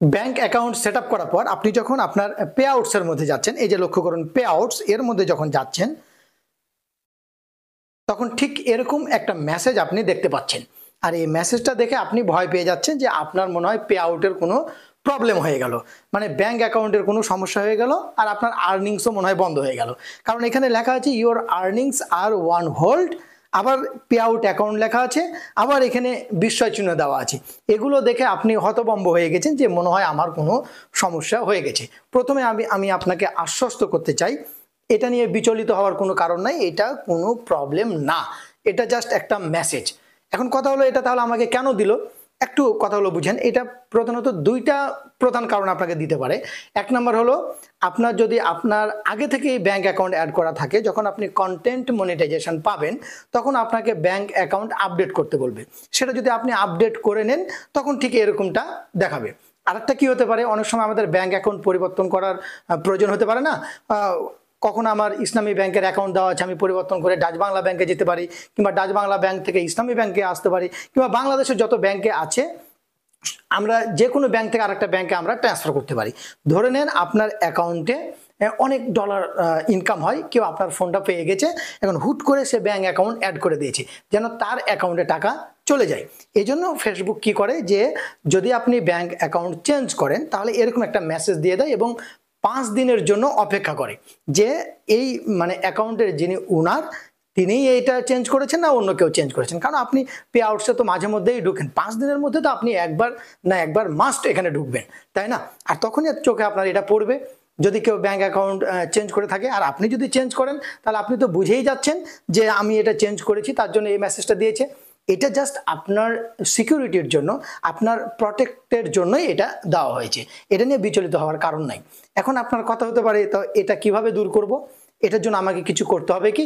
Bank account set up করার পর আপনি যখন আপনার পে আউটসের মধ্যে যাচ্ছেন, এই যে লক্ষ্য করুন পে আউটস এর মধ্যে যখন যাচ্ছেন তখন ঠিক এরকম একটা মেসেজ আপনি দেখতে পাচ্ছেন। আর এই মেসেজটা দেখে আপনি ভয় পেয়ে যাচ্ছেন যে আপনার মনে হয় পে আউটের কোনো প্রবলেম হয়ে গেল, মানে ব্যাংক অ্যাকাউন্টের কোনো সমস্যা হয়ে গেল আর আপনার আর্নিংসও মনে হয় বন্ধ হয়ে গেল। কারণ এখানে লেখা আছে your earnings are on hold, আবার পে আউট অ্যাকাউন্ট লেখা আছে, আবার এখানে বিস্ময় চিহ্ন দেওয়া আছে। এগুলো দেখে আপনি হতভম্ব হয়ে গেছেন যে মনে হয় আমার কোনো সমস্যা হয়ে গেছে। প্রথমে আমি আপনাকে আশ্বস্ত করতে চাই, এটা নিয়ে বিচলিত হওয়ার কোনো কারণ নাই, এটা কোনো প্রবলেম না, এটা জাস্ট একটা মেসেজ। এখন কথা হলো এটা তাহলে আমাকে কেন দিল, একটু কথা হলো বুঝেন। এটা প্রধানত দুইটা প্রধান কারণ আপনাকে দিতে পারে। এক নম্বর হলো আপনার যদি আপনার আগে থেকে ব্যাংক অ্যাকাউন্ট অ্যাড করা থাকে, যখন আপনি কন্টেন্ট মনিটাইজেশন পাবেন তখন আপনাকে ব্যাংক অ্যাকাউন্ট আপডেট করতে বলবে। সেটা যদি আপনি আপডেট করে নেন তখন ঠিক এরকমটা দেখাবে। আরেকটা কি হতে পারে, অনেক সময় আমাদের ব্যাংক অ্যাকাউন্ট পরিবর্তন করার প্রয়োজন হতে পারে না। কখন আমার ইসলামী ব্যাংকের অ্যাকাউন্ট দেওয়া আছে, আমি পরিবর্তন করে ডাচ বাংলা ব্যাংকে যেতে পারি, কিংবা ডাচ বাংলা ব্যাংক থেকে ইসলামী ব্যাংকে আসতে পারি, কিংবা বাংলাদেশের যত ব্যাংকে আছে আমরা যে কোনো ব্যাংক থেকে আরেকটা ব্যাংকে আমরা ট্রান্সফার করতে পারি। ধরে নেন আপনার অ্যাকাউন্টে অনেক ডলার ইনকাম হয়, কেউ আপনার ফোনটা পেয়ে গেছে, এখন হুট করে সে ব্যাংক অ্যাকাউন্ট অ্যাড করে দিয়েছে যেন তার অ্যাকাউন্টে টাকা চলে যায়। এই জন্য ফেসবুক কি করে যে যদি আপনি ব্যাংক অ্যাকাউন্ট চেঞ্জ করেন তাহলে এরকম একটা মেসেজ দিয়ে দেয় এবং 5 দিনের জন্য অপেক্ষা করে যে এই মানে অ্যাকাউন্টের যিনি ওনার তিনিই এইটা চেঞ্জ করেছেন না অন্য কেউ চেঞ্জ করেছেন। কারণ আপনি পে আউটসে তো মাঝে মধ্যেই ঢুকেন, 5 দিনের মধ্যে তো আপনি একবার না একবার মাস্ট এখানে ঢুকবেন, তাই না? আর তখনই চোখে আপনার এটা পড়বে যদি কেউ ব্যাংক অ্যাকাউন্ট চেঞ্জ করে থাকে। আর আপনি যদি চেঞ্জ করেন তাহলে আপনি তো বুঝেই যাচ্ছেন যে আমি এটা চেঞ্জ করেছি, তার জন্য এই মেসেজটা দিয়েছে। এটা জাস্ট আপনার সিকিউরিটির জন্য, আপনার প্রটেক্টের জন্যই এটা দেওয়া হয়েছে, এটা নিয়ে বিচলিত হওয়ার কারণ নাই। এখন আপনার কথা হতে পারে তো এটা কিভাবে দূর করব, এটার জন্য আমাকে কিছু করতে হবে কি?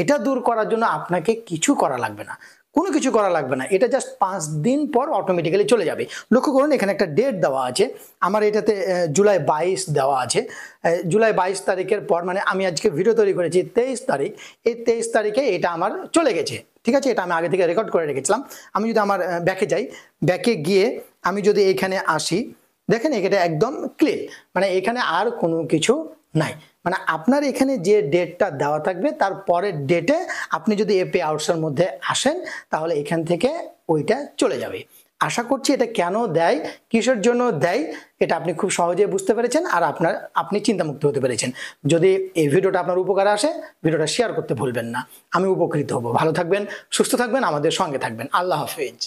এটা দূর করার জন্য আপনাকে কিছু করা লাগবে না, কোনো কিছু করা লাগবে না, এটা জাস্ট 5 দিন পর অটোমেটিক্যালি চলে যাবে। লক্ষ্য করুন এখানে একটা ডেট দেওয়া আছে, আমার এটাতে জুলাই 22 দেওয়া আছে। জুলাই 22 তারিখের পর, মানে আমি আজকে ভিডিও তৈরি করেছি 23 তারিখ, এই 23 তারিখে এটা আমার চলে গেছে, ঠিক আছে? এটা আমি আগে থেকে রেকর্ড করে রেখেছিলাম। আমি যদি আমার ব্যাকে যাই, ব্যাকে গিয়ে আমি যদি এখানে আসি, দেখেন এটা একদম ক্লিন, মানে এখানে আর কোনো কিছু নাই। মানে আপনার এখানে যে ডেটটা দেওয়া থাকবে তার পরের ডেটে আপনি যদি পে আউটসের মধ্যে আসেন তাহলে এখান থেকে ওইটা চলে যাবে। আশা করছি এটা কেন দেয়, কিসের জন্য দেয়, এটা আপনি খুব সহজে বুঝতে পেরেছেন আর আপনি চিন্তামুক্ত হতে পেরেছেন। যদি এই ভিডিওটা আপনার উপকারে আসে, ভিডিওটা শেয়ার করতে ভুলবেন না। আমি উপকৃত হব। ভালো থাকবেন, সুস্থ থাকবেন, আমাদের সঙ্গে থাকবেন। আল্লাহ হাফেজ।